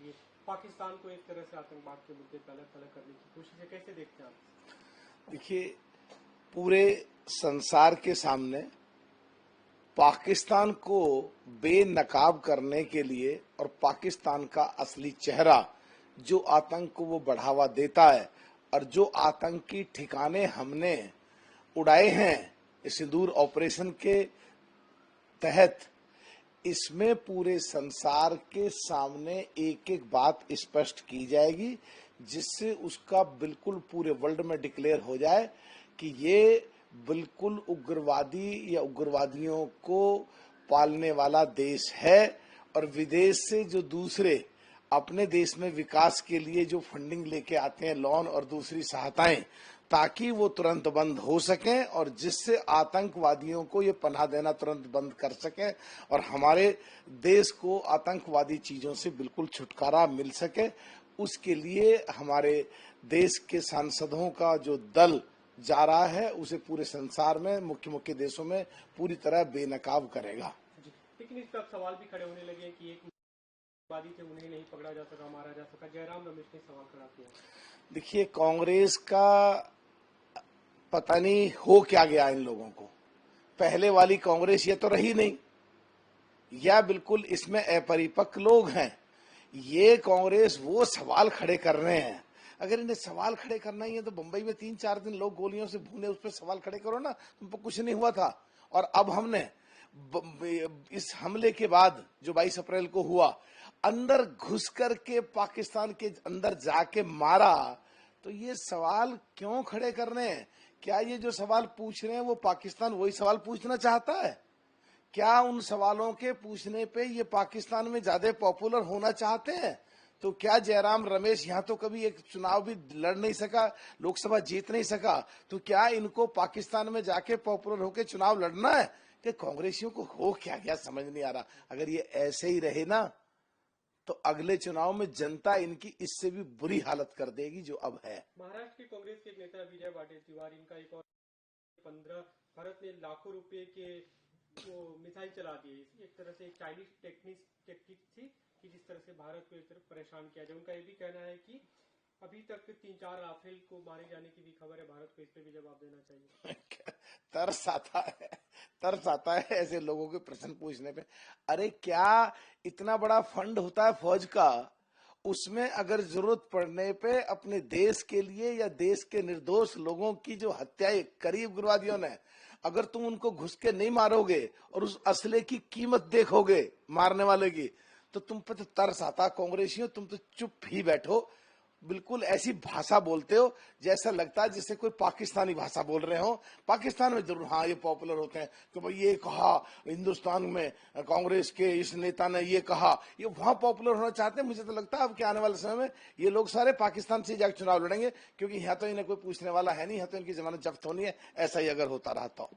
लिए पाकिस्तान को एक तरह से आतंकवाद के मुद्दे पे अलग थलग करने की कोशिश है, कैसे देखते हैं आप? देखिए, पूरे संसार के सामने पाकिस्तान को बेनकाब करने के लिए और पाकिस्तान का असली चेहरा, जो आतंक को वो बढ़ावा देता है और जो आतंकी ठिकाने हमने उड़ाए हैं सिंदूर ऑपरेशन के तहत, इसमें पूरे संसार के सामने एक एक बात स्पष्ट की जाएगी, जिससे उसका बिल्कुल पूरे वर्ल्ड में डिक्लेयर हो जाए कि ये बिल्कुल उग्रवादी या उग्रवादियों को पालने वाला देश है। और विदेश से जो दूसरे अपने देश में विकास के लिए जो फंडिंग लेके आते हैं, लोन और दूसरी सहायताएं, ताकि वो तुरंत बंद हो सकें और जिससे आतंकवादियों को ये पनाह देना तुरंत बंद कर सकें और हमारे देश को आतंकवादी चीजों से बिल्कुल छुटकारा मिल सके। उसके लिए हमारे देश के सांसदों का जो दल जा रहा है, उसे पूरे संसार में मुख्य मुख्य देशों में पूरी तरह बेनकाब करेगा। लेकिन इस पर सवाल भी खड़े होने लगे कि एक वादी थे, उन्हें नहीं पकड़ा जा सका, मारा जा सका। जयराम रमेश ने सवाल खड़ा किया। देखिए, कांग्रेस का पता नहीं हो क्या गया इन लोगों को। पहले वाली कांग्रेस ये तो रही नहीं, या बिल्कुल इसमें अपरिपक्व लोग हैं। ये कांग्रेस वो सवाल खड़े कर रहे हैं। अगर इन्हें सवाल खड़े करना ही है तो बंबई में 3-4 दिन लोग गोलियों से भूने, उस पर सवाल खड़े करो ना, तुम पर कुछ नहीं हुआ था। और अब हमने इस हमले के बाद जो 22 अप्रैल को हुआ, अंदर घुस करके पाकिस्तान के अंदर जाके मारा, तो ये सवाल क्यों खड़े कर रहे हैं? क्या ये जो सवाल पूछ रहे हैं वो पाकिस्तान वही सवाल पूछना चाहता है? क्या उन सवालों के पूछने पे ये पाकिस्तान में ज्यादा पॉपुलर होना चाहते हैं? तो क्या जयराम रमेश यहाँ तो कभी एक चुनाव भी लड़ नहीं सका, लोकसभा जीत नहीं सका, तो क्या इनको पाकिस्तान में जाके पॉपुलर होके चुनाव लड़ना है? कि कांग्रेसियों को हो क्या गया समझ नहीं आ रहा। अगर ये ऐसे ही रहे ना, तो अगले चुनाव में जनता इनकी इससे भी बुरी हालत कर देगी जो अब है। महाराष्ट्र की कांग्रेस के एक नेता विजय वडेट्टीवार, इनका एक और 15 भारत ने लाखों रुपए के वो मिसाइल चला दिए। एक तरह से एक चाइनीज टेक्निक थी कि जिस तरह से भारत को एक तरफ परेशान किया जाए। उनका ये भी कहना है कि अभी तक 3-4 राफेल को मारे जाने की भी खबर है। भारत को इस पे भी जवाब देना चाहिए। तरस आता है ऐसे लोगों के प्रश्न पूछने पे। अरे क्या इतना बड़ा फंड होता है फौज का, उसमें अगर जरूरत पड़ने पे अपने देश के लिए या देश के निर्दोष लोगों की जो हत्याएं करी उग्रवादियों ने, अगर तुम उनको घुस के नहीं मारोगे और उस असले की कीमत देखोगे मारने वाले की, तो तुम पे तो तरस आता। कांग्रेसियों, तुम तो चुप ही बैठो। बिल्कुल ऐसी भाषा बोलते हो जैसा लगता है जैसे कोई पाकिस्तानी भाषा बोल रहे हो। पाकिस्तान में जरूर हाँ ये पॉपुलर होते हैं कि भाई ये कहा हिंदुस्तान में कांग्रेस के इस नेता ने ये कहा, ये वहां पॉपुलर होना चाहते हैं। मुझे तो लगता है अब के आने वाले समय में ये लोग सारे पाकिस्तान से जाकर चुनाव लड़ेंगे, क्योंकि यहाँ तो इन्हें कोई पूछने वाला है नहीं, यहाँ तो इनकी जमानत जब्त होनी है। ऐसा ही अगर होता रहा तो